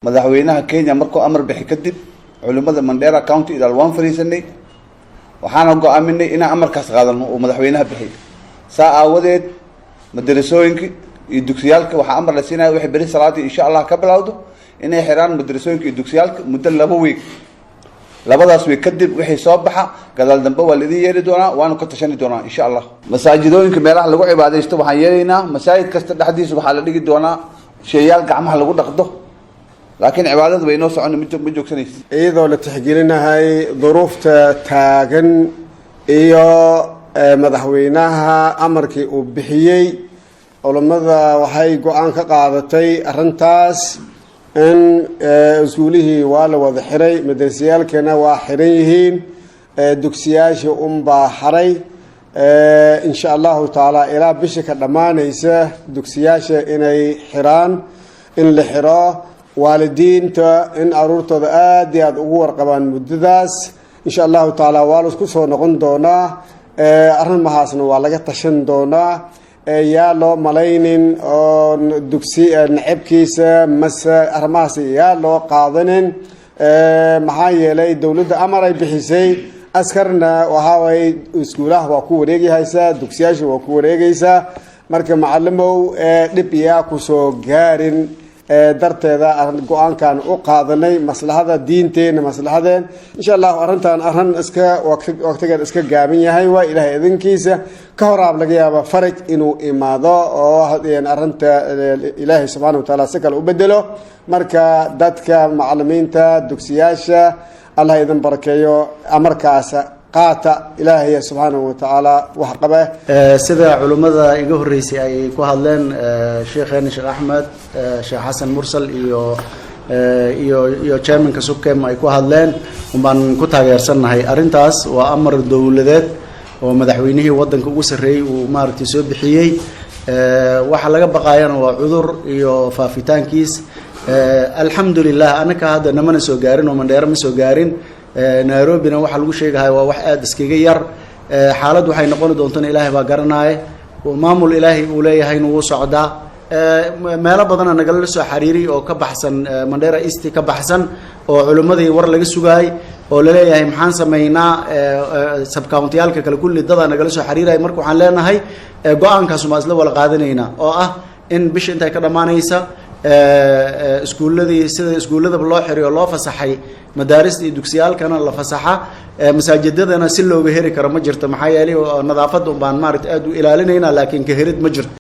madaxweynaha Kenya markuu amar bixi kadib culimada Mandera County ila waan fariisanay waxaana go'aaminay in amarkaas qaadano oo madaxweynaha bixi saacadeed madrasooyinka iyo dugsiyaalka waxa amar la siinay wixii bari salaadii insha Allah ka bilowdo inay xiraan madrasooyinka iyo dugsiyaalka muddo 2 week labadaas week kadib wixii soo baxa gadaal dambe waa la yeeri doonaa waana ka tashani doonaa insha Allah masaajidooyinka meelaha lagu cibaadeysto waxaan yeelaynaa masaajid kasta dhaxdiisa waxa la dhigi doonaa sheeyal gacmaha lagu dhaqdo laakiin cibaadadu way noo socon ma joogsanayso iyadoo la tixgelinahay duruufta taagan iyo madaxweynaha amarkii uu bixiyay culimada waxay go'aan ka qaadatay arintaas in iskuulihii waa la wada xiray madrasayaalkana waa xiran yihiin dugsiyaasha baa xaray insha Allah taala ilaa bisha ka dhamaanaysa dugsiyaasha inay xiraan in la xiro waalidiinta in aruurtooda aad iyo aad ugu warqabaan muddadaas insha Allah taala waa la isku soo noqon doonaa arrimahaasna waa laga tashan doonaa yaa loo malaynin oo dugsi nacabkiisa mase arrimahaas yaa loo qaadanin maxaa yeelay dawladda amar ay bixisay askarna waxa way iskuulaha waa ku wareegaysaa dugsiyaasha waa ku wareegaysaa marka macallimow dhib yaa ku soo gaarin darteeda go'aankan u qaadanay maslaxada diinteena maslaxadeen insha Allah arintan arin iska waqtigan iska gaaban yahay waa ilaahay idinkiisa ka horaab laga yaaba faraj inuu imaado oo hadeen arinta ilaahay subhanahu wa ta'ala sakal u bedelo marka dadka macallimiinta dugsiyaasha Allah idin barakeeyo amarkaas qaata ilaahay subhanahu wa ta'ala wax qaba sida culimada iga horeysay ay ku hadleen sheekheena Sheekh Ahmed Sheekh Hassan Mursal iyo chairmanka Subkem ay ku hadleen baan ku taageersanahay arintaas waa amar dawladeed oo madaxweynihii wadanka ugu sareeyay uu maartay soo bixiyay waxa laga baqaayana waa cudur iyo faafitaankiis alxamdulillah anaka hadda namana soo gaarin oo Mandera ma soo gaarin Nairobi na waxa lagu sheegahay waa wax aad iskaga yar xaalad waxay noqon doontaa Ilaahay baa garanay oo maamul Ilaahay uu leeyahay inuu socdaa meelo badan naga la soo xariiri oo ka baxsan Mandera East ka baxsan oo culimadii war laga sugay oo la leeyahay maxaan sameeynaa sub county-yaalka kala kulli dad naga la soo xariiray markii waxaan leenahay go'aankaas ma isla wada qaadanayna oo ah in bisha intay ka dhamaanaysa iskuuladii sida iskuulada loo xiriyo loo fasaxay madaarista iyo dugsiyaalkana la fasaxa masaajidadana si looga heri karo ma jirto maxaa yeelay nadaafadu baan maartay aad u ilaalinayna laakiin ka herid ma jirto